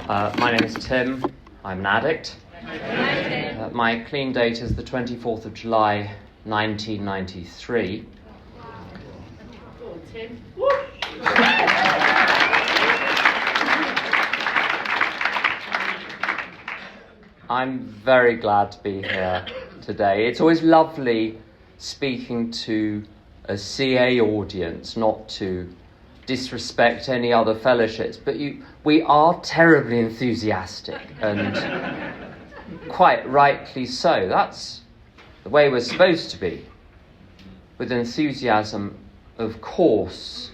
My name is Tim. I'm an addict. My clean date is the 24th of July, 1993. Tim. I'm very glad to be here today. It's always lovely speaking to a CA audience, not to disrespect any other fellowships, but we are terribly enthusiastic, and quite rightly so. That's the way we're supposed to be. With enthusiasm, of course,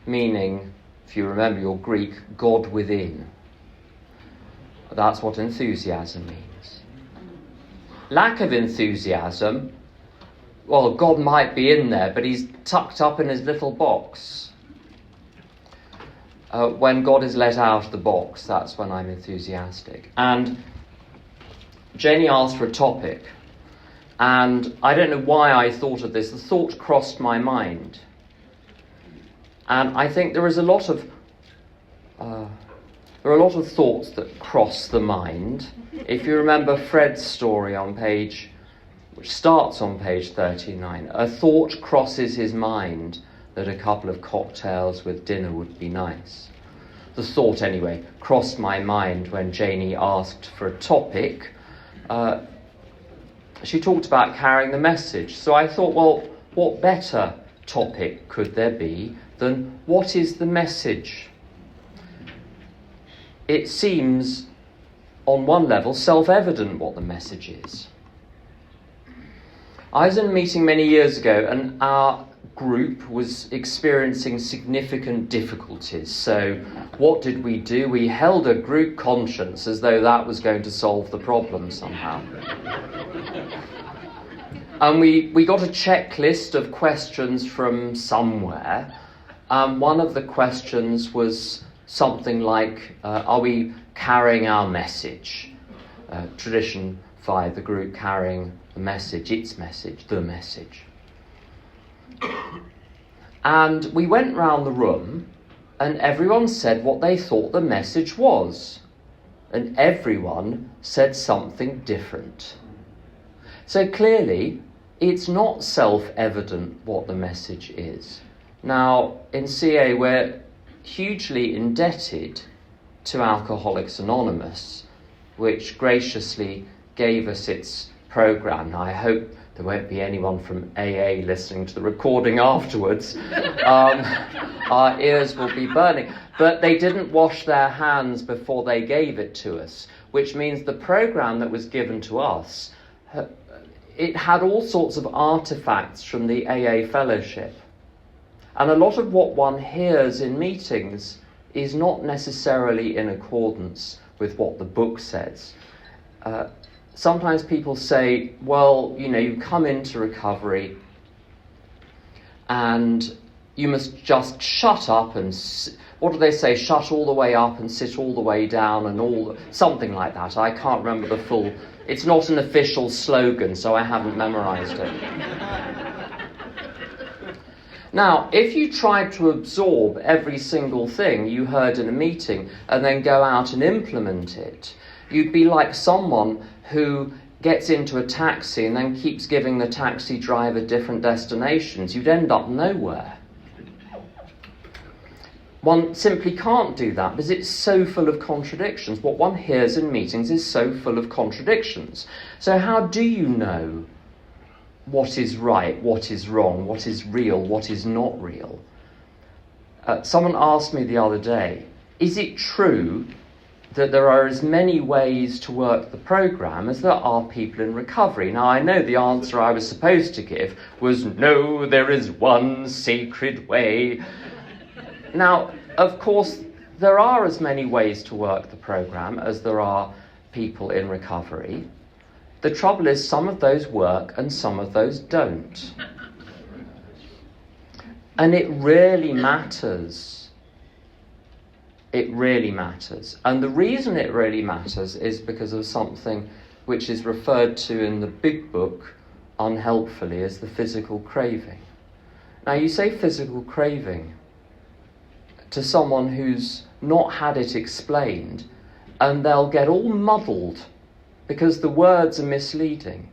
meaning, if you remember your Greek, God within. That's what enthusiasm means. Lack of enthusiasm, well, God might be in there, but he's tucked up in his little box. When God is let out of the box, that's when I'm enthusiastic. And Janie asked for a topic, and I don't know why I thought of this. The thought crossed my mind. And I think there are a lot of thoughts that cross the mind. If you remember Fred's story which starts on page 39, a thought crosses his mind that a couple of cocktails with dinner would be nice. The thought, anyway, crossed my mind when Janie asked for a topic. She talked about carrying the message. So I thought, well, what better topic could there be than what is the message? It seems, on one level, self-evident what the message is. I was in a meeting many years ago, and our group was experiencing significant difficulties. So what did we do? We held a group conscience as though that was going to solve the problem somehow. And we got a checklist of questions from somewhere. One of the questions was something like, are we carrying our message? Tradition 5, the group carrying the message, its message, the message. And we went round the room, and everyone said what they thought the message was. And everyone said something different. So clearly, it's not self-evident what the message is. Now, in CA, we're hugely indebted to Alcoholics Anonymous, which graciously gave us its programme. Now, I hope there won't be anyone from AA listening to the recording afterwards. Our ears will be burning. But they didn't wash their hands before they gave it to us, which means the programme that was given to us, it had all sorts of artefacts from the AA fellowship. And a lot of what one hears in meetings is not necessarily in accordance with what the book says. Sometimes people say, well, you come into recovery and you must just shut up and, what do they say, shut all the way up and sit all the way down and something like that. I can't remember the full, it's not an official slogan, so I haven't memorised it. Now, if you tried to absorb every single thing you heard in a meeting and then go out and implement it, you'd be like someone who gets into a taxi and then keeps giving the taxi driver different destinations. You'd end up nowhere. One simply can't do that because it's so full of contradictions. What one hears in meetings is so full of contradictions. So how do you know what is right, what is wrong, what is real, what is not real? Someone asked me the other day, is it true that there are as many ways to work the programme as there are people in recovery? Now, I know the answer I was supposed to give was, no, there is one sacred way. Now, of course, there are as many ways to work the programme as there are people in recovery. The trouble is, some of those work and some of those don't. And it really matters. It really matters. And the reason it really matters is because of something which is referred to in the big book, unhelpfully, as the physical craving. Now, you say physical craving to someone who's not had it explained, and they'll get all muddled because the words are misleading.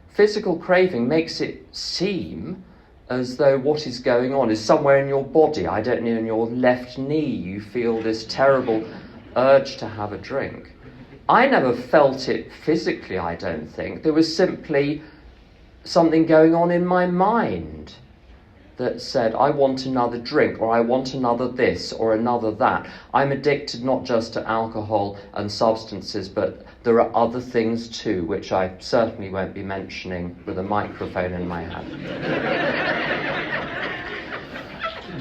Physical craving makes it seem as though what is going on is somewhere in your body. I don't know, in your left knee, you feel this terrible urge to have a drink. I never felt it physically, I don't think. There was simply something going on in my mind that said, I want another drink, or I want another this, or another that. I'm addicted not just to alcohol and substances, but there are other things too, which I certainly won't be mentioning with a microphone in my hand.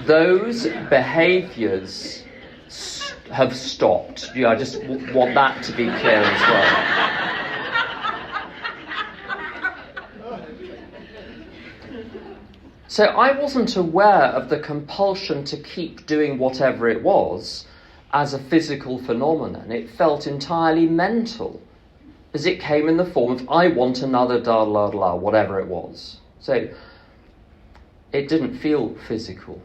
Those behaviours have stopped. I just want that to be clear as well. So I wasn't aware of the compulsion to keep doing whatever it was as a physical phenomenon. It felt entirely mental, as it came in the form of, I want another da-la-la, whatever it was. So it didn't feel physical.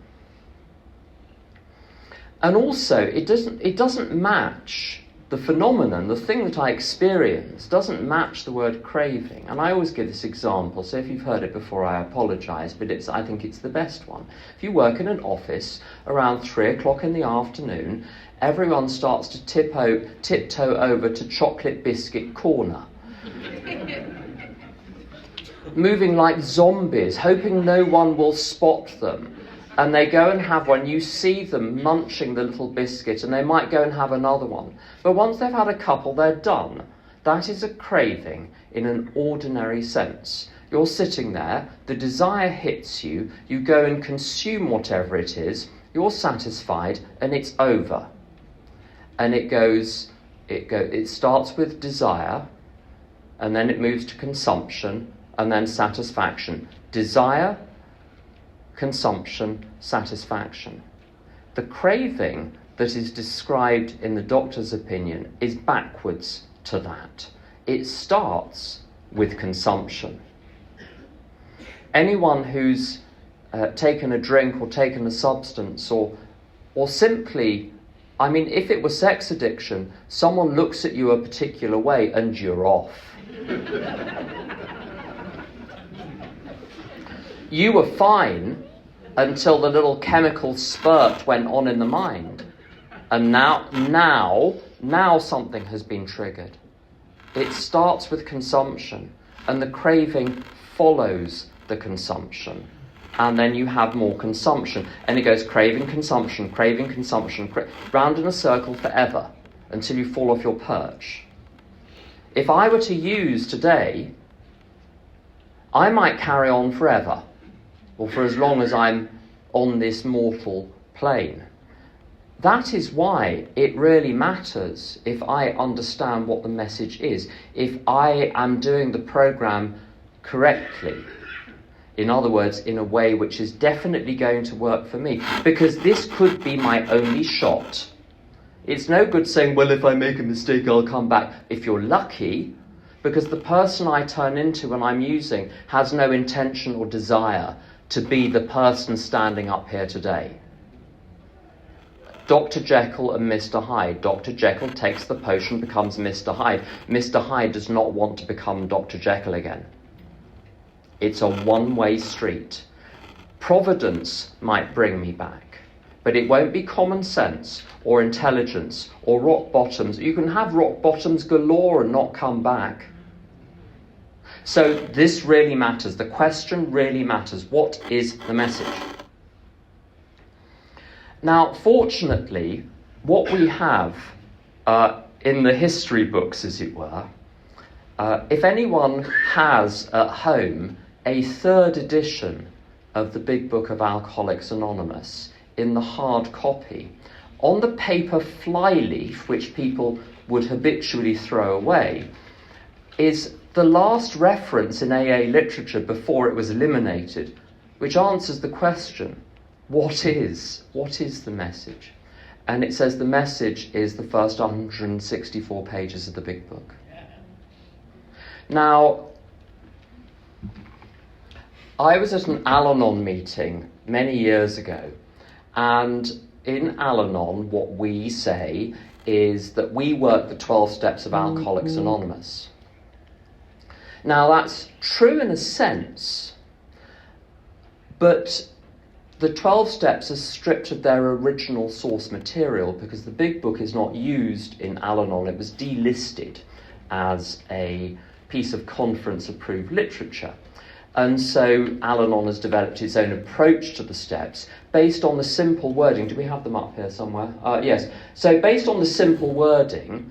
And also, it doesn't match the phenomenon, the thing that I experience, doesn't match the word craving. And I always give this example, so if you've heard it before, I apologise, but I think it's the best one. If you work in an office around 3 o'clock in the afternoon, everyone starts to tiptoe over to chocolate biscuit corner. Moving like zombies, hoping no one will spot them. And they go and have one. You see them munching the little biscuit, and they might go and have another one. But once they've had a couple, they're done. That is a craving in an ordinary sense. You're sitting there, the desire hits you, you go and consume whatever it is, you're satisfied, and it's over. And it starts with desire, and then it moves to consumption, and then satisfaction. Desire, consumption, satisfaction. The craving that is described in the doctor's opinion is backwards to that. It starts with consumption. Anyone who's taken a drink or taken a substance or simply, if it was sex addiction, someone looks at you a particular way and you're off. You were fine until the little chemical spurt went on in the mind. And now something has been triggered. It starts with consumption, and the craving follows the consumption. And then you have more consumption. And it goes craving, consumption, round in a circle forever, until you fall off your perch. If I were to use today, I might carry on forever, or for as long as I'm on this mortal plane. That is why it really matters if I understand what the message is, if I am doing the programme correctly. In other words, in a way which is definitely going to work for me, because this could be my only shot. It's no good saying, well, if I make a mistake, I'll come back. If you're lucky, because the person I turn into when I'm using has no intention or desire to be the person standing up here today. Dr. Jekyll and Mr. Hyde. Dr. Jekyll takes the potion, becomes Mr. Hyde. Mr. Hyde does not want to become Dr. Jekyll again. It's a one-way street. Providence might bring me back, but it won't be common sense or intelligence or rock bottoms. You can have rock bottoms galore and not come back. So this really matters. The question really matters. What is the message? Now, fortunately, what we have in the history books, as it were, if anyone has at home a 3rd edition of the Big Book of Alcoholics Anonymous in the hard copy, on the paper flyleaf, which people would habitually throw away, is the last reference in AA literature before it was eliminated, which answers the question, what is the message? And it says the message is the first 164 pages of the Big Book. Now, I was at an Al-Anon meeting many years ago, and in Al-Anon what we say is that we work the 12 steps of Alcoholics Anonymous. Now, that's true in a sense, but the 12 steps are stripped of their original source material because the big book is not used in Al-Anon. It was delisted as a piece of conference-approved literature. And so Al-Anon has developed its own approach to the steps based on the simple wording. Do we have them up here somewhere? Yes. So based on the simple wording,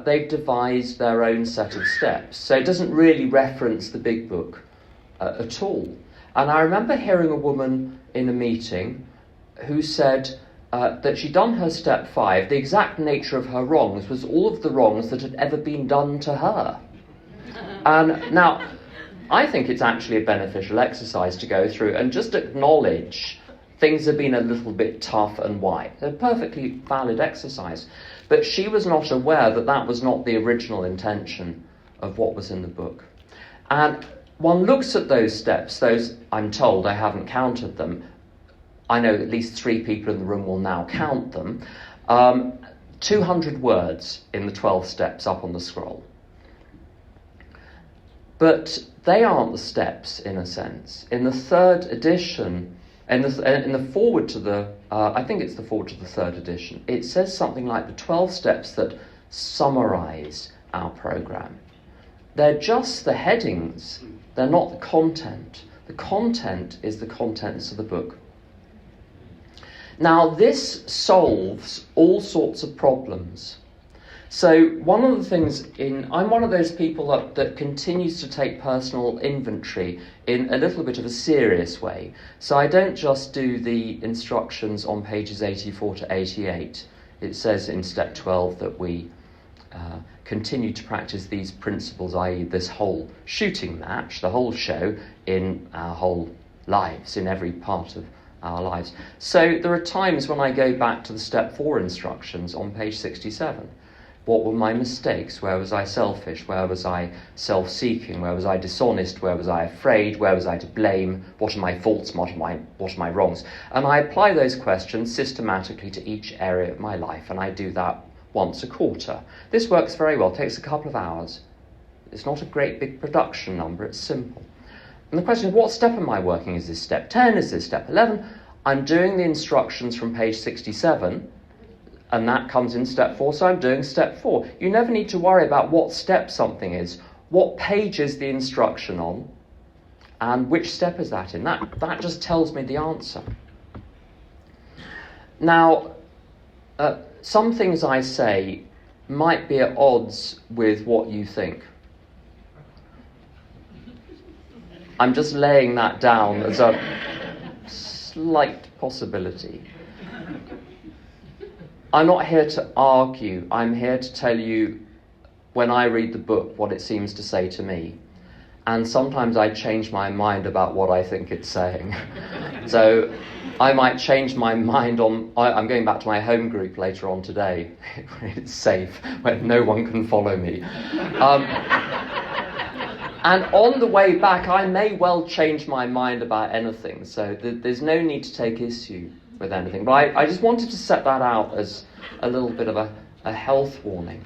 they've devised their own set of steps. So it doesn't really reference the big book at all. And I remember hearing a woman in a meeting who said that she'd done her step 5. The exact nature of her wrongs was all of the wrongs that had ever been done to her. And now, I think it's actually a beneficial exercise to go through and just acknowledge things have been a little bit tough and why. They're a perfectly valid exercise. But she was not aware that that was not the original intention of what was in the book. And one looks at those steps, those, I'm told, I haven't counted them. I know at least 3 people in the room will now count them. 200 words in the 12 steps up on the scroll. But they aren't the steps, in a sense. In the 3rd edition, in the forward to the, I think it's the forward to the 3rd edition, it says something like the 12 steps that summarise our programme. They're just the headings. They're not the content. The content is the contents of the book. Now, this solves all sorts of problems. So one of the things I'm one of those people that continues to take personal inventory in a little bit of a serious way. So I don't just do the instructions on pages 84 to 88. It says in step 12 that we continue to practice these principles, i.e. this whole shooting match, the whole show, in our whole lives, in every part of our lives. So there are times when I go back to the step 4 instructions on page 67. What were my mistakes? Where was I selfish? Where was I self-seeking? Where was I dishonest? Where was I afraid? Where was I to blame? What are my faults? What are my wrongs? And I apply those questions systematically to each area of my life, and I do that once a quarter. This works very well. It takes a couple of hours. It's not a great big production number. It's simple. And the question is, what step am I working? Is this step 10? Is this step 11? I'm doing the instructions from page 67, and that comes in step 4, so I'm doing step 4. You never need to worry about what step something is. What page is the instruction on, and which step is that in? That just tells me the answer. Now, some things I say might be at odds with what you think. I'm just laying that down as a slight possibility. I'm not here to argue. I'm here to tell you, when I read the book, what it seems to say to me. And sometimes I change my mind about what I think it's saying. So I might change my mind on... I'm going back to my home group later on today. It's safe, where no one can follow me. And on the way back, I may well change my mind about anything. So there's no need to take issue with anything. But I just wanted to set that out as a little bit of a health warning.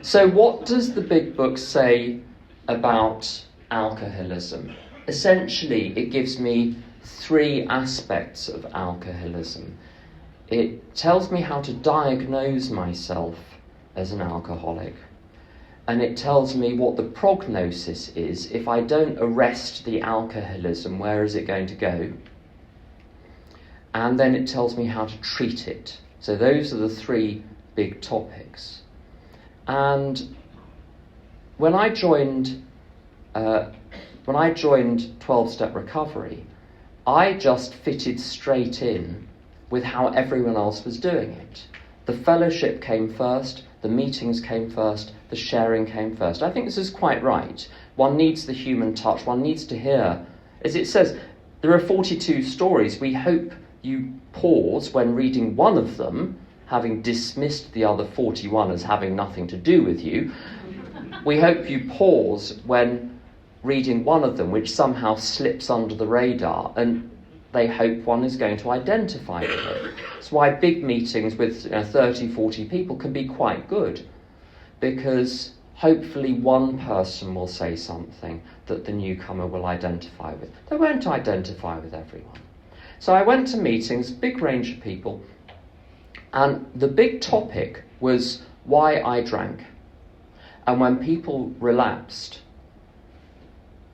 So what does the big book say about alcoholism? Essentially, it gives me 3 aspects of alcoholism. It tells me how to diagnose myself as an alcoholic. And it tells me what the prognosis is. If I don't arrest the alcoholism, where is it going to go? And then it tells me how to treat it. So those are the 3 big topics. And when I joined 12-step recovery, I just fitted straight in with how everyone else was doing it. The fellowship came first, the meetings came first, the sharing came first. I think this is quite right. One needs the human touch, one needs to hear. As it says, there are 42 stories. We hope you pause when reading one of them, having dismissed the other 41 as having nothing to do with you. We hope you pause when reading one of them, which somehow slips under the radar, and they hope one is going to identify with it. That's why big meetings with 30, 40 people can be quite good, because hopefully one person will say something that the newcomer will identify with. They won't identify with everyone. So I went to meetings, big range of people, and the big topic was why I drank. And when people relapsed,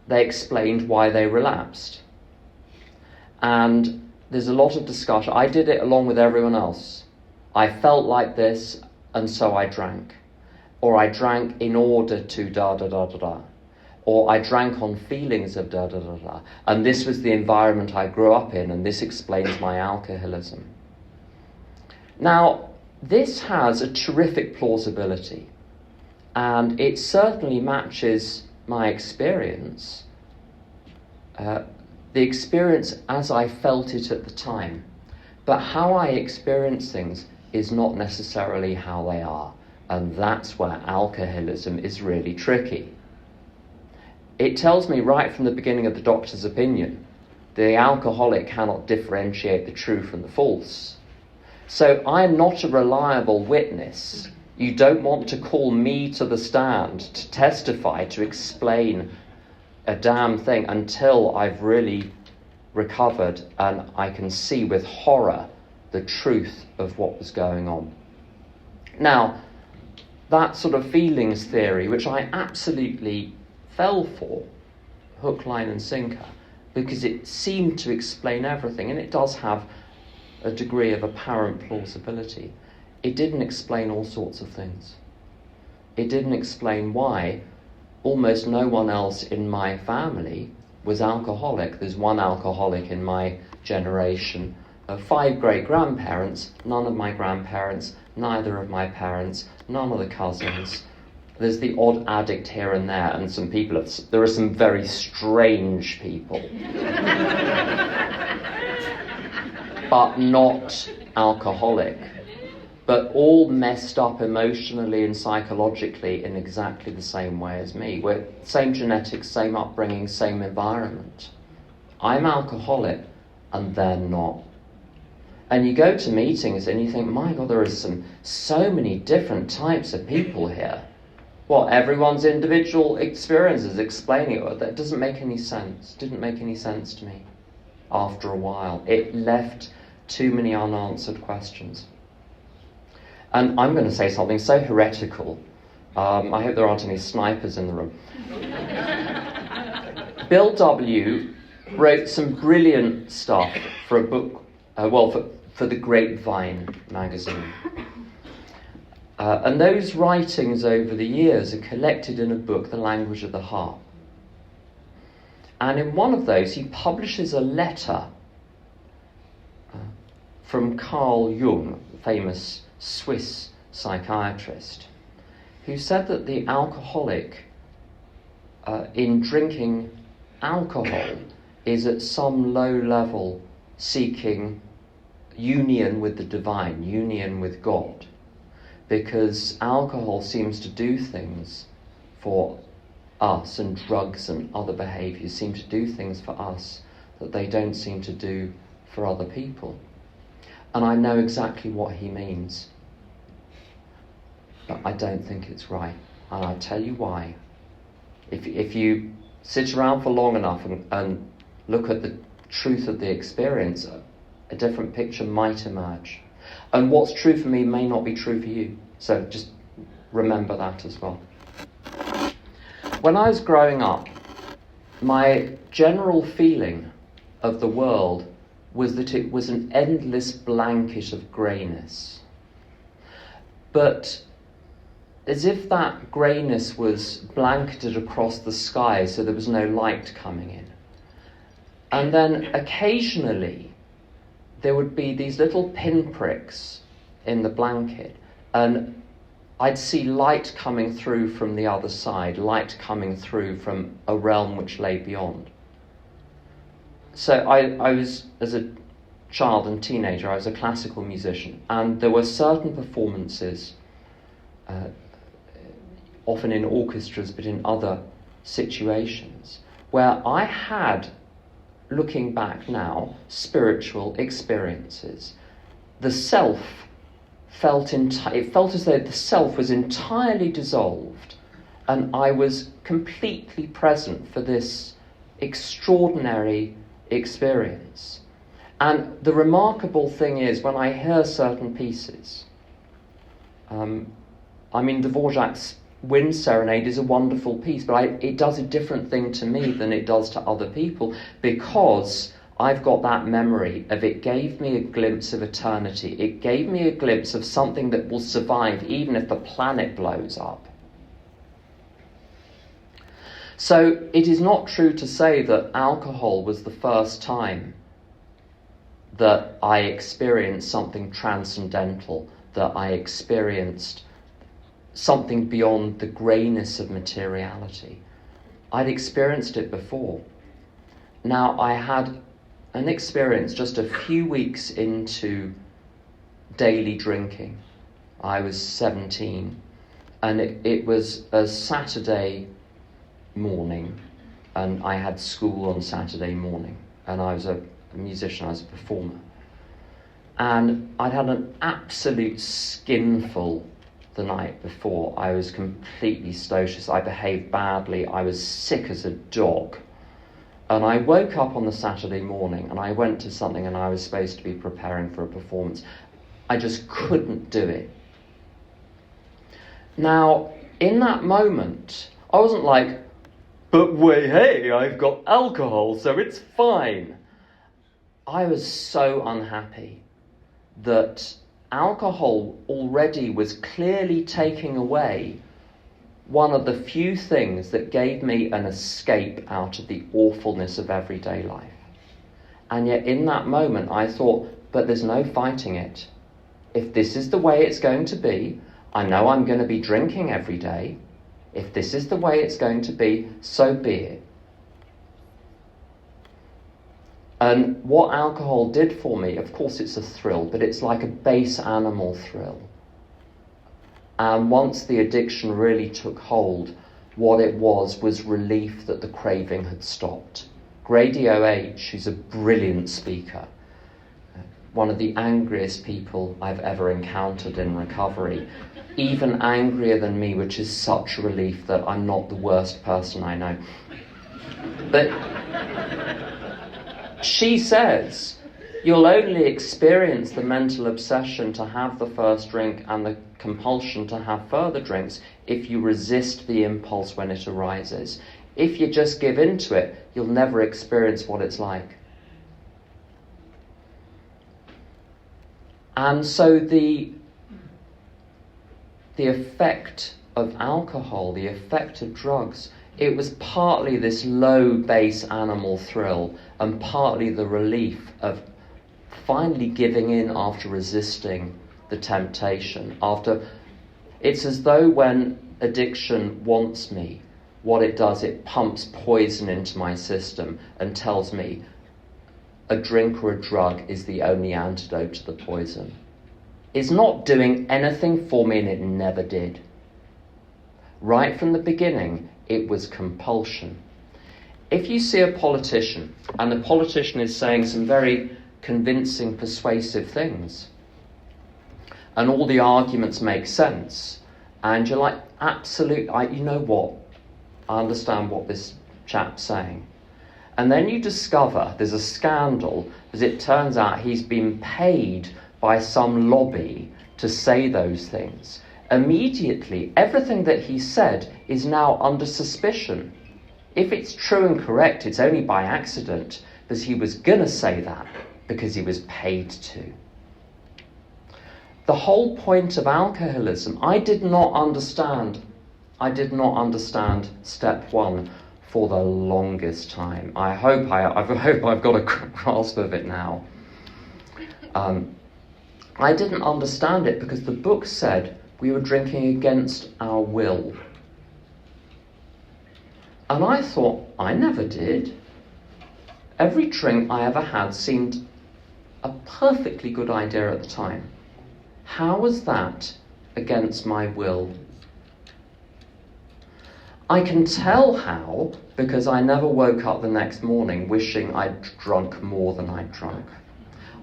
they explained why they relapsed. And there's a lot of discussion. I did it along with everyone else. I felt like this, and so I drank. Or I drank in order to da-da-da-da-da. Or I drank on feelings of da-da-da-da. And this was the environment I grew up in, and this explains my alcoholism. Now, this has a terrific plausibility, and it certainly matches my experience, the experience as I felt it at the time. But how I experience things is not necessarily how they are, and that's where alcoholism is really tricky. It tells me right from the beginning of the doctor's opinion, the alcoholic cannot differentiate the true from the false. So I'm not a reliable witness. You don't want to call me to the stand to testify, to explain a damn thing until I've really recovered and I can see with horror the truth of what was going on. Now, that sort of feelings theory, which I absolutely fell for, hook, line and sinker, because it seemed to explain everything, and it does have a degree of apparent plausibility. It didn't explain all sorts of things. It didn't explain why almost no one else in my family was alcoholic. There's one alcoholic in my generation. 5 great-grandparents, none of my grandparents, neither of my parents, none of the cousins. There's the odd addict here and there, and some people, there are some very strange people. But not alcoholic. But all messed up emotionally and psychologically in exactly the same way as me. We're same genetics, same upbringing, same environment. I'm alcoholic, and they're not. And you go to meetings and you think, my God, there are so many different types of people here. Well, everyone's individual experiences explaining it. That doesn't make any sense. Didn't make any sense to me after a while. It left too many unanswered questions. And I'm going to say something so heretical. I hope there aren't any snipers in the room. Bill W. wrote some brilliant stuff for a book, for the Grapevine magazine. And those writings over the years are collected in a book, The Language of the Heart. And in one of those, he publishes a letter from Carl Jung, the famous Swiss psychiatrist, who said that the alcoholic in drinking alcohol is at some low level seeking union with the divine, union with God, because alcohol seems to do things for us, and drugs and other behaviours seem to do things for us that they don't seem to do for other people. And I know exactly what he means, but I don't think it's right, and I'll tell you why. If you sit around for long enough and look at the truth of the experience, a different picture might emerge. And what's true for me may not be true for you, so just remember that as well. When I was growing up, my general feeling of the world was that it was an endless blanket of greyness. But as if that greyness was blanketed across the sky so there was no light coming in. And then occasionally there would be these little pinpricks in the blanket, and I'd see light coming through from the other side, light coming through from a realm which lay beyond. So I was, as a child and teenager, I was a classical musician, and there were certain performances, often in orchestras but in other situations, where I had looking back now, spiritual experiences. The self it felt as though the self was entirely dissolved, and I was completely present for this extraordinary experience. And the remarkable thing is, when I hear certain pieces, Dvorak's Wind Serenade is a wonderful piece, but it does a different thing to me than it does to other people, because I've got that memory of it gave me a glimpse of eternity. It gave me a glimpse of something that will survive even if the planet blows up. So it is not true to say that alcohol was the first time that I experienced something transcendental, that I experienced something beyond the greyness of materiality. I'd experienced it before. Now, I had an experience just a few weeks into daily drinking. I was 17, and it was a Saturday morning, and I had school on Saturday morning, and I was a musician, I was a performer. And I'd had an absolute skinful the night before. I was completely stocious. I behaved badly. I was sick as a dog. And I woke up on the Saturday morning and I went to something, and I was supposed to be preparing for a performance. I just couldn't do it. Now, in that moment, I wasn't like, but wait, hey, I've got alcohol, so it's fine. I was so unhappy that alcohol already was clearly taking away one of the few things that gave me an escape out of the awfulness of everyday life. And yet in that moment I thought, but there's no fighting it. If this is the way it's going to be, I know I'm going to be drinking every day. If this is the way it's going to be, so be it. And what alcohol did for me, of course it's a thrill, but it's like a base animal thrill. And once the addiction really took hold, what it was relief that the craving had stopped. Grady O.H., who's a brilliant speaker, one of the angriest people I've ever encountered in recovery, even angrier than me, which is such a relief that I'm not the worst person I know. But she says, you'll only experience the mental obsession to have the first drink and the compulsion to have further drinks if you resist the impulse when it arises. If you just give in to it, you'll never experience what it's like. And so the effect of alcohol, the effect of drugs, it was partly this low base animal thrill and partly the relief of finally giving in after resisting the temptation. It's as though when addiction wants me, what it does, it pumps poison into my system and tells me a drink or a drug is the only antidote to the poison. It's not doing anything for me, and it never did. Right from the beginning, it was compulsion. If you see a politician, and the politician is saying some very convincing, persuasive things, and all the arguments make sense, and you're like, you know what? I understand what this chap's saying. And then you discover there's a scandal, as it turns out he's been paid by some lobby to say those things. Immediately, everything that he said is now under suspicion. If it's true and correct, it's only by accident, because he was going to say that because he was paid to. The whole point of alcoholism, I did not understand step one for the longest time. I hope I've got a grasp of it now. I didn't understand it because the book said we were drinking against our will. And I thought, I never did. Every drink I ever had seemed a perfectly good idea at the time. How was that against my will? I can tell how because I never woke up the next morning wishing I'd drunk more than I'd drunk.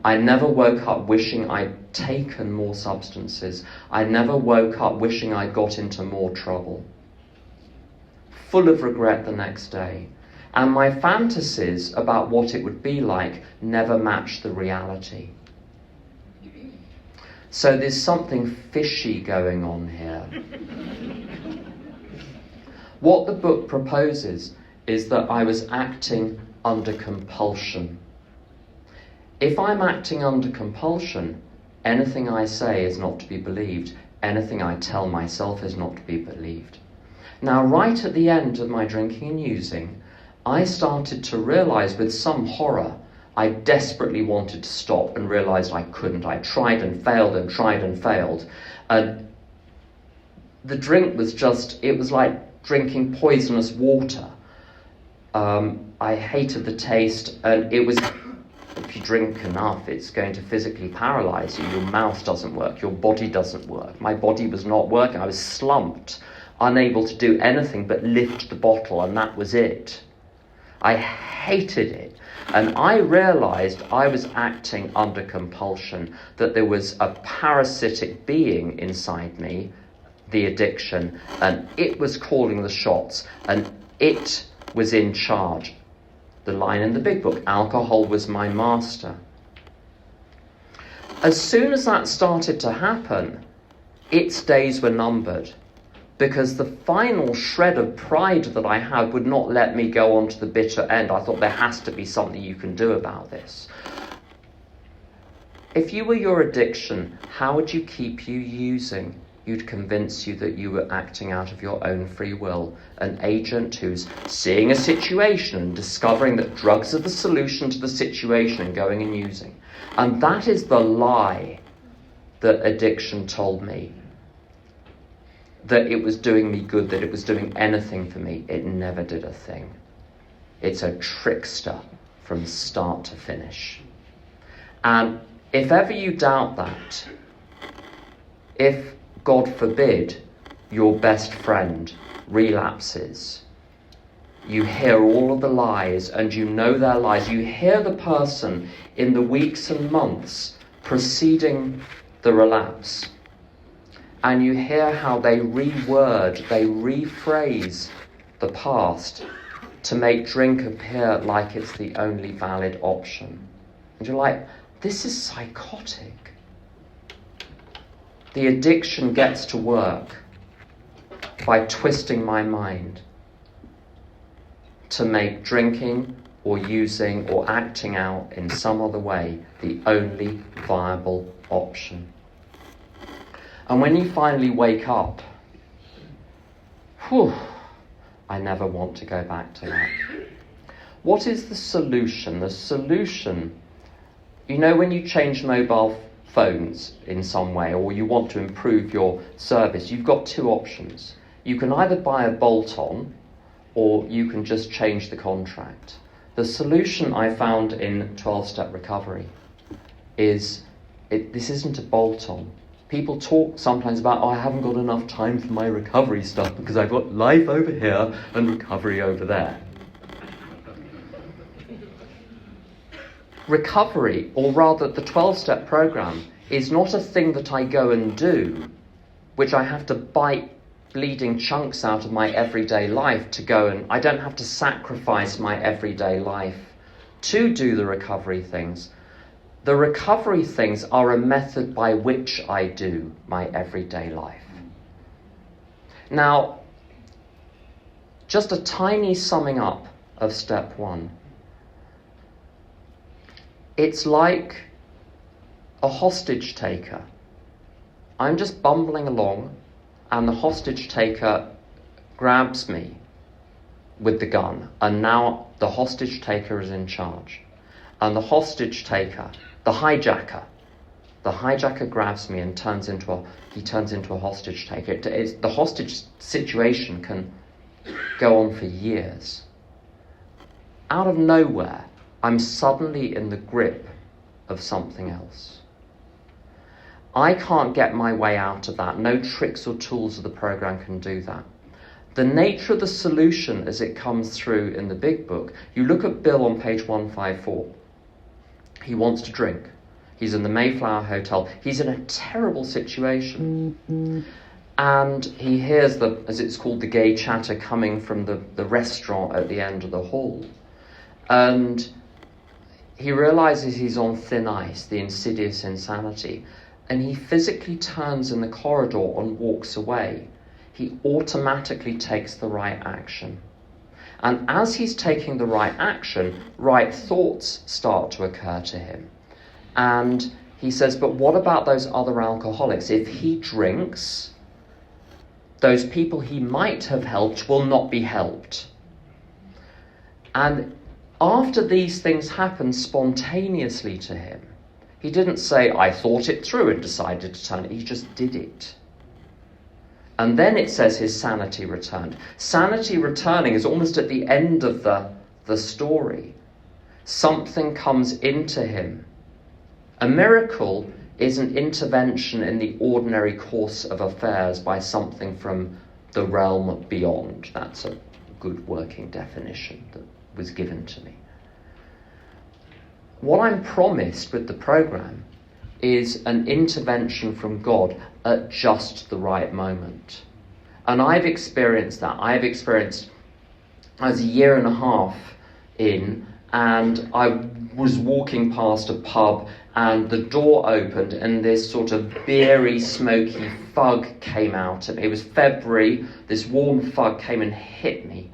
I never woke up wishing I'd taken more substances. I never woke up wishing I got into more trouble. Full of regret the next day. And my fantasies about what it would be like never matched the reality. So there's something fishy going on here. What the book proposes is that I was acting under compulsion. If I'm acting under compulsion, anything I say is not to be believed. Anything I tell myself is not to be believed. Now, right at the end of my drinking and using, I started to realise with some horror, I desperately wanted to stop and realised I couldn't. I tried and failed and tried and failed. And the drink was it was like drinking poisonous water. I hated the taste, and it was, if you drink enough, it's going to physically paralyse you. Your mouth doesn't work, your body doesn't work. My body was not working. I was slumped, unable to do anything but lift the bottle, and that was it. I hated it. And I realised I was acting under compulsion, that there was a parasitic being inside me, the addiction, and it was calling the shots, and it was in charge. The line in the big book, alcohol was my master. As soon as that started to happen, its days were numbered, because the final shred of pride that I had would not let me go on to the bitter end. I thought there has to be something you can do about this. If you were your addiction, how would you keep you using? You'd convince you that you were acting out of your own free will. An agent who's seeing a situation and discovering that drugs are the solution to the situation and going and using. And that is the lie that addiction told me. That it was doing me good, that it was doing anything for me. It never did a thing. It's a trickster from start to finish. And if ever you doubt that, if, God forbid, your best friend relapses, you hear all of the lies and you know their lies. You hear the person in the weeks and months preceding the relapse. And you hear how they reword, they rephrase the past to make drink appear like it's the only valid option. And you're like, this is psychotic. The addiction gets to work by twisting my mind to make drinking or using or acting out in some other way the only viable option. And when you finally wake up, I never want to go back to that. What is the solution? The solution, when you change mobile phones in some way, or you want to improve your service, you've got two options. You can either buy a bolt-on, or you can just change the contract. The solution I found in 12-step recovery is, this isn't a bolt-on. People talk sometimes about, I haven't got enough time for my recovery stuff because I've got life over here and recovery over there. Recovery, or rather the 12-step program, is not a thing that I go and do, which I have to bite bleeding chunks out of my everyday life to go, and I don't have to sacrifice my everyday life to do the recovery things. The recovery things are a method by which I do my everyday life. Now, just a tiny summing up of step one. It's like a hostage taker. I'm just bumbling along, and the hostage taker grabs me with the gun, and now the hostage taker is in charge. And the hostage taker, the hijacker grabs me and turns into a hostage taker. The hostage situation can go on for years. Out of nowhere, I'm suddenly in the grip of something else. I can't get my way out of that. No tricks or tools of the program can do that. The nature of the solution as it comes through in the big book, you look at Bill on page 154. He wants to drink. He's in the Mayflower Hotel. He's in a terrible situation. And he hears as it's called, the gay chatter coming from the restaurant at the end of the hall. And he realizes he's on thin ice, the insidious insanity. And he physically turns in the corridor and walks away. He automatically takes the right action. And as he's taking the right action, right thoughts start to occur to him. And he says, but what about those other alcoholics? If he drinks, those people he might have helped will not be helped. And after these things happened spontaneously to him, he didn't say, I thought it through and decided to turn it. He just did it. And then it says his sanity returned. Sanity returning is almost at the end of the story. Something comes into him. A miracle is an intervention in the ordinary course of affairs by something from the realm beyond. That's a good working definition that was given to me. What I'm promised with the program is an intervention from God at just the right moment. And I've experienced that. I've experienced, I was a year and a half in, and I was walking past a pub and the door opened and this sort of beery, smoky fug came out. And it was February, this warm fug came and hit me.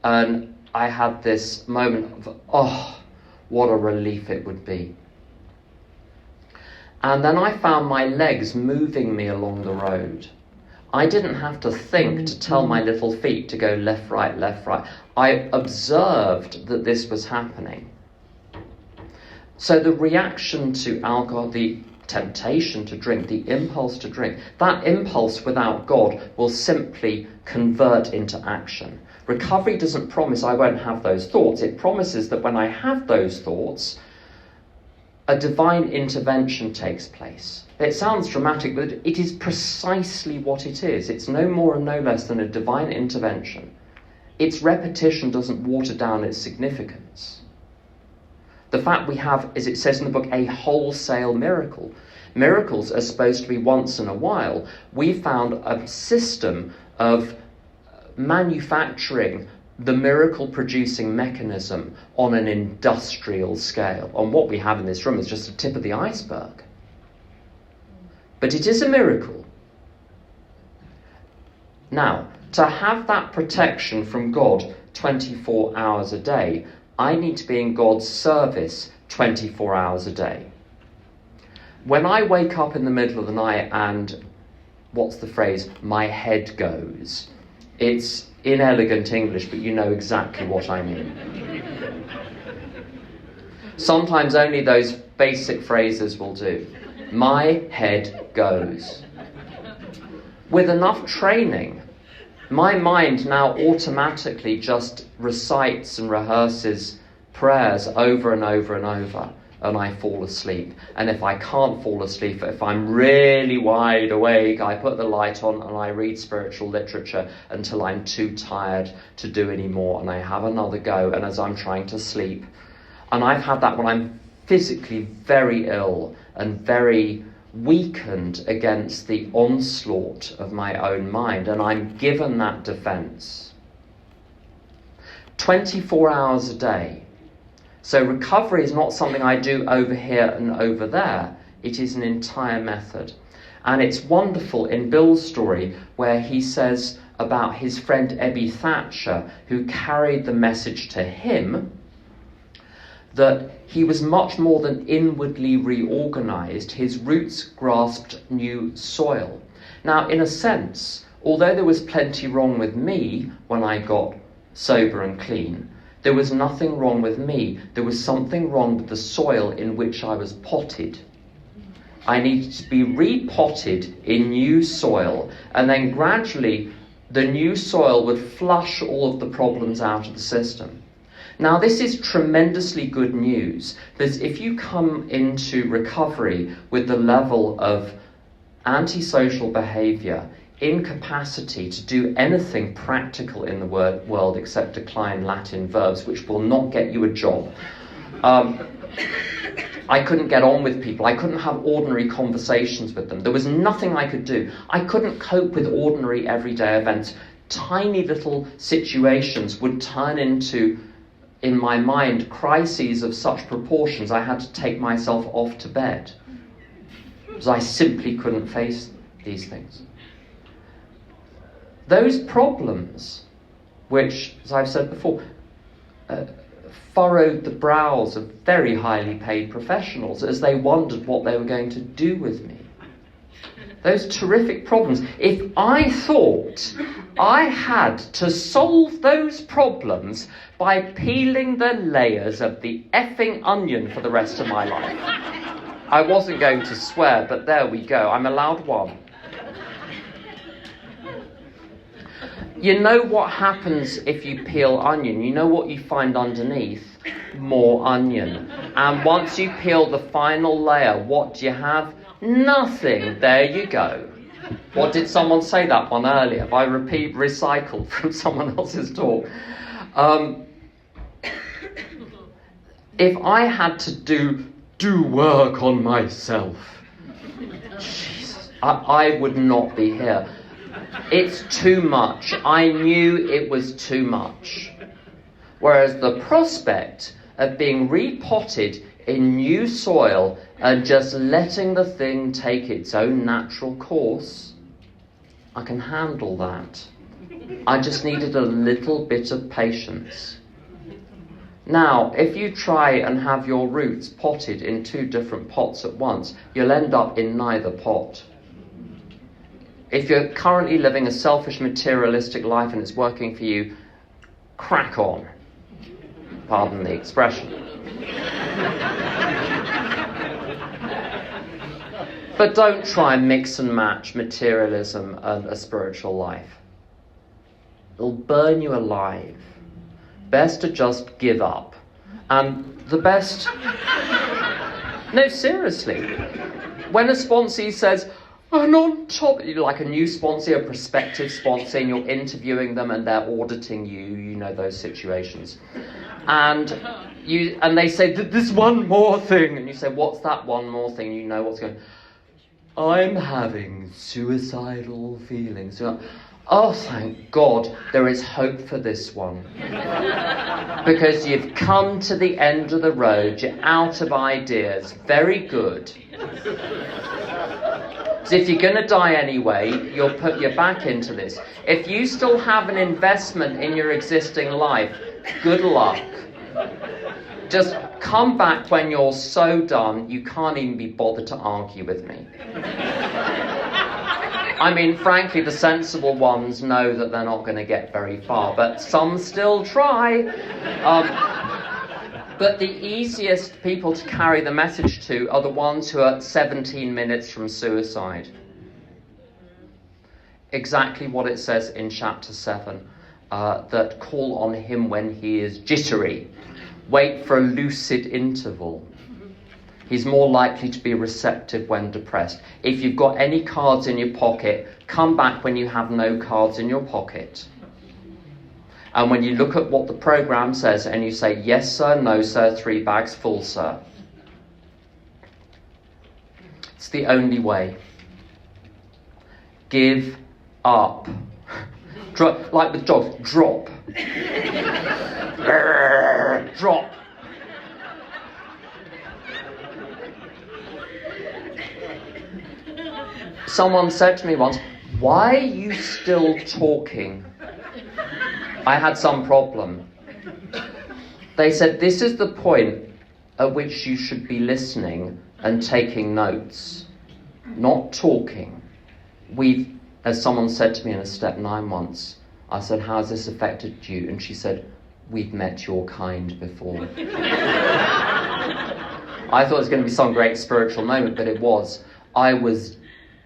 And I had this moment of, oh, what a relief it would be. And then I found my legs moving me along the road. I didn't have to think to tell my little feet to go left, right, left, right. I observed that this was happening. So the reaction to alcohol, the temptation to drink, the impulse to drink, that impulse without God will simply convert into action. Recovery doesn't promise I won't have those thoughts. It promises that when I have those thoughts, a divine intervention takes place. It sounds dramatic, but it is precisely what it is. It's no more and no less than a divine intervention. Its repetition doesn't water down its significance. The fact we have, as it says in the book, a wholesale miracle. Miracles are supposed to be once in a while. We found a system of manufacturing the miracle-producing mechanism on an industrial scale. And what we have in this room is just the tip of the iceberg. But it is a miracle. Now, to have that protection from God 24 hours a day, I need to be in God's service 24 hours a day. When I wake up in the middle of the night and, what's the phrase, my head goes, it's inelegant English, but you know exactly what I mean. Sometimes only those basic phrases will do. My head goes. With enough training, my mind now automatically just recites and rehearses prayers over and over and over, and I fall asleep. And if I can't fall asleep, if I'm really wide awake, I put the light on and I read spiritual literature until I'm too tired to do any more, and I have another go, and as I'm trying to sleep. And I've had that when I'm physically very ill and very weakened against the onslaught of my own mind, and I'm given that defense. 24 hours a day. So recovery is not something I do over here and over there. It is an entire method. And it's wonderful in Bill's story where he says about his friend Ebby Thatcher, who carried the message to him, that he was much more than inwardly reorganized. His roots grasped new soil. Now, in a sense, although there was plenty wrong with me when I got sober and clean, there was nothing wrong with me. There was something wrong with the soil in which I was potted. I needed to be repotted in new soil, and then gradually the new soil would flush all of the problems out of the system. Now, this is tremendously good news, because if you come into recovery with the level of antisocial behaviour, incapacity to do anything practical in the world except decline Latin verbs, which will not get you a job. I couldn't get on with people. I couldn't have ordinary conversations with them. There was nothing I could do. I couldn't cope with ordinary everyday events. Tiny little situations would turn into, in my mind, crises of such proportions I had to take myself off to bed, because I simply couldn't face these things. Those problems, which, as I've said before, furrowed the brows of very highly paid professionals as they wondered what they were going to do with me. Those terrific problems. If I thought I had to solve those problems by peeling the layers of the effing onion for the rest of my life. I wasn't going to swear, but there we go. I'm allowed one. You know what happens if you peel onion? You know what you find underneath? More onion. And once you peel the final layer, what do you have? Nothing. There you go. What did someone say that one earlier? If I recycled from someone else's talk. If I had to do work on myself, Jesus, I would not be here. It's too much. I knew it was too much. Whereas the prospect of being repotted in new soil and just letting the thing take its own natural course, I can handle that. I just needed a little bit of patience. Now, if you try and have your roots potted in two different pots at once, you'll end up in neither pot. If you're currently living a selfish, materialistic life and it's working for you, crack on. Pardon the expression. But don't try and mix and match materialism and a spiritual life. It'll burn you alive. Best to just give up. And the best... No, seriously. When a sponsee says, and on top, like a new sponsor, a prospective sponsor, and you're interviewing them and they're auditing you, you know those situations. And they say, there's one more thing. And you say, what's that one more thing? You know what's going on. I'm having suicidal feelings. You're like, oh, thank God, there is hope for this one. Because you've come to the end of the road, you're out of ideas. Very good. So if you're going to die anyway, you'll put your back into this. If you still have an investment in your existing life, good luck. Just come back when you're so done, you can't even be bothered to argue with me. I mean, frankly, the sensible ones know that they're not going to get very far, but some still try. But the easiest people to carry the message to are the ones who are 17 minutes from suicide. Exactly what it says in chapter 7, that call on him when he is jittery. Wait for a lucid interval. He's more likely to be receptive when depressed. If you've got any cards in your pocket, come back when you have no cards in your pocket. And when you look at what the programme says and you say, yes, sir, no, sir, 3 bags full, sir. It's the only way. Give up. Like with dogs, drop. Drop. Someone said to me once, why are you still talking? I had some problem. They said, this is the point at which you should be listening and taking notes, not talking. As someone said to me in a step 9 once, I said, how has this affected you? And she said, we've met your kind before. I thought it was going to be some great spiritual moment, but it was. I was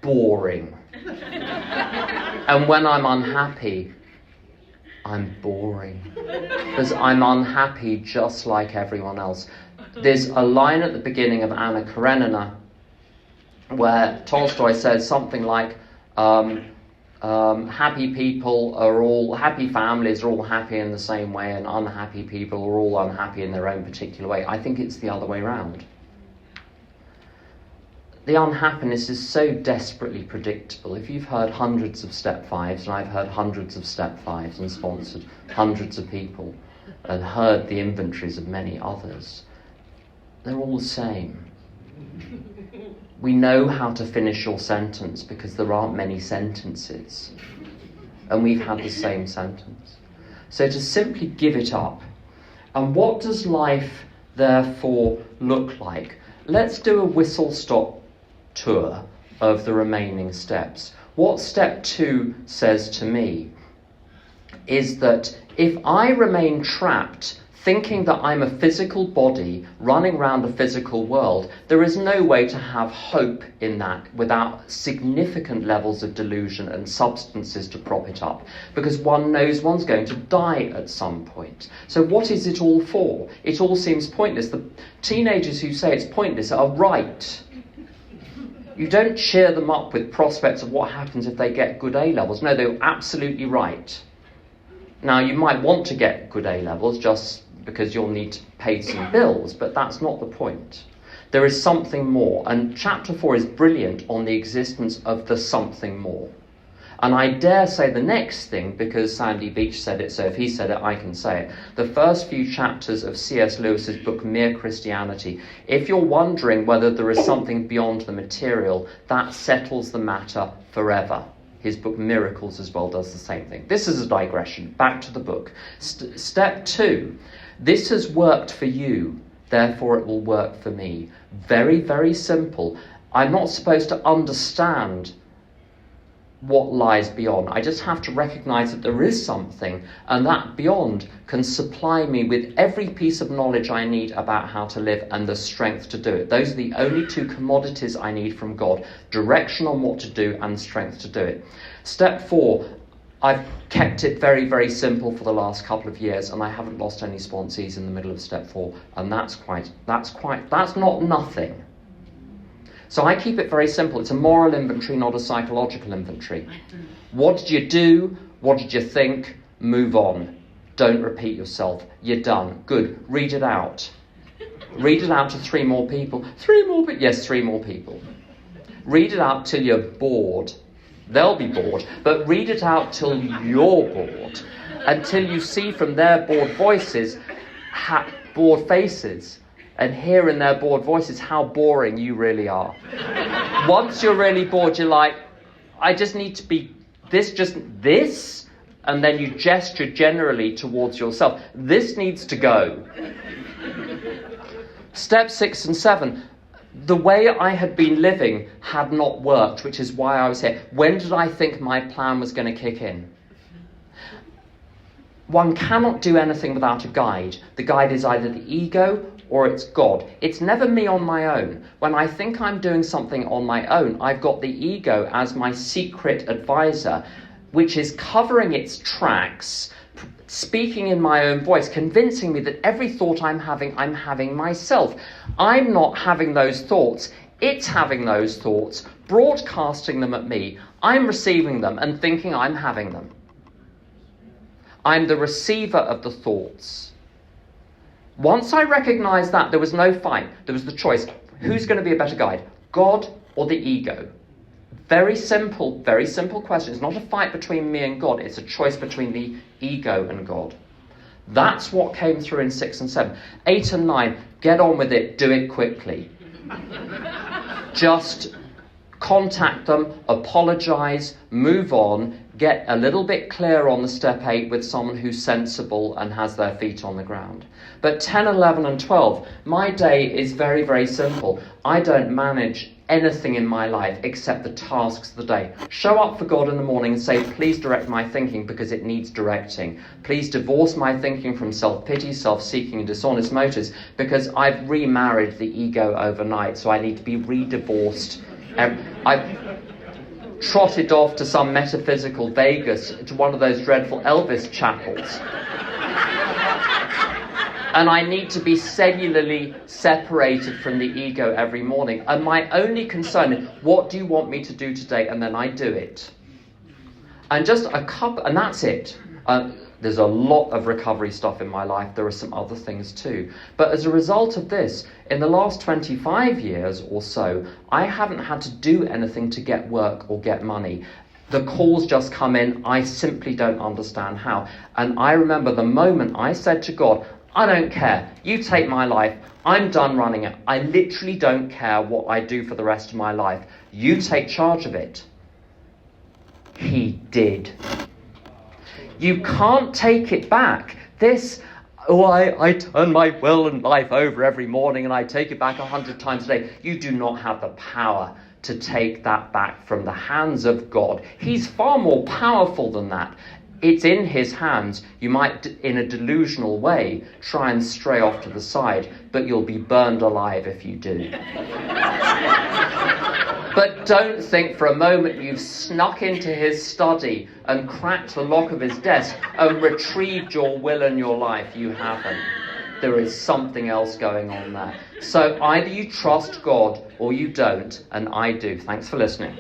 boring. And when I'm unhappy, I'm boring. Because I'm unhappy just like everyone else. There's a line at the beginning of Anna Karenina where Tolstoy says something like, happy families are all happy in the same way, and unhappy people are all unhappy in their own particular way. I think it's the other way around. The unhappiness is so desperately predictable. If you've heard hundreds of step fives, and I've heard hundreds of step fives and sponsored hundreds of people and heard the inventories of many others, they're all the same. We know how to finish your sentence because there aren't many sentences. And we've had the same sentence. So to simply give it up. And what does life therefore look like? Let's do a whistle-stop tour of the remaining steps. What step 2 says to me is that if I remain trapped thinking that I'm a physical body running around a physical world, there is no way to have hope in that without significant levels of delusion and substances to prop it up, because one knows one's going to die at some point. So what is it all for? It all seems pointless. The teenagers who say it's pointless are right. You don't cheer them up with prospects of what happens if they get good A-levels. No, they're absolutely right. Now, you might want to get good A-levels just because you'll need to pay some bills, but that's not the point. There is something more, and chapter 4 is brilliant on the existence of the something more. And I dare say the next thing, because Sandy Beach said it, so if he said it, I can say it. The first few chapters of C.S. Lewis's book, Mere Christianity, if you're wondering whether there is something beyond the material, that settles the matter forever. His book Miracles as well does the same thing. This is a digression. Back to the book. Step 2. This has worked for you, therefore it will work for me. Very, very simple. I'm not supposed to understand what lies beyond. I just have to recognise that there is something, and that beyond can supply me with every piece of knowledge I need about how to live and the strength to do it. Those are the only 2 commodities I need from God: direction on what to do and strength to do it. Step 4, I've kept it very, very simple for the last couple of years, and I haven't lost any sponsees in the middle of step 4, and that's not nothing. So I keep it very simple. It's a moral inventory, not a psychological inventory. What did you do? What did you think? Move on. Don't repeat yourself. You're done. Good. Read it out. Read it out to 3 more people. 3 more people? Yes, 3 more people. Read it out till you're bored. They'll be bored. But read it out till you're bored. Until you see from their bored voices, bored faces, and hear in their bored voices how boring you really are. Once you're really bored, you're like, I just need to be this, and then you gesture generally towards yourself. This needs to go. Step 6 and 7. The way I had been living had not worked, which is why I was here. When did I think my plan was going to kick in? One cannot do anything without a guide. The guide is either the ego or it's God. It's never me on my own. When I think I'm doing something on my own, I've got the ego as my secret advisor, which is covering its tracks, speaking in my own voice, convincing me that every thought I'm having myself. I'm not having those thoughts. It's having those thoughts, broadcasting them at me. I'm receiving them and thinking I'm having them. I'm the receiver of the thoughts. Once I recognised that, there was no fight. There was the choice. Who's going to be a better guide? God or the ego? Very simple question. It's not a fight between me and God. It's a choice between the ego and God. That's what came through in 6 and 7. 8 and 9, get on with it. Do it quickly. Just contact them, apologise, move on, get a little bit clearer on the step 8 with someone who's sensible and has their feet on the ground. But 10, 11 and 12, my day is very, very simple. I don't manage anything in my life except the tasks of the day. Show up for God in the morning and say, please direct my thinking because it needs directing. Please divorce my thinking from self-pity, self-seeking and dishonest motives because I've remarried the ego overnight, so I need to be re-divorced. I've trotted off to some metaphysical Vegas, to one of those dreadful Elvis chapels. And I need to be cellularly separated from the ego every morning. And my only concern is, what do you want me to do today? And then I do it. And just a couple, and that's it. There's a lot of recovery stuff in my life. There are some other things too. But as a result of this, in the last 25 years or so, I haven't had to do anything to get work or get money. The calls just come in. I simply don't understand how. And I remember the moment I said to God, I don't care. You take my life. I'm done running it. I literally don't care what I do for the rest of my life. You take charge of it. He did. You can't take it back. I turn my will and life over every morning and I take it back 100 times a day. You do not have the power to take that back from the hands of God. He's far more powerful than that. It's in his hands. You might, in a delusional way, try and stray off to the side, but you'll be burned alive if you do. But don't think for a moment you've snuck into his study and cracked the lock of his desk and retrieved your will and your life. You haven't. There is something else going on there. So either you trust God or you don't, and I do. Thanks for listening.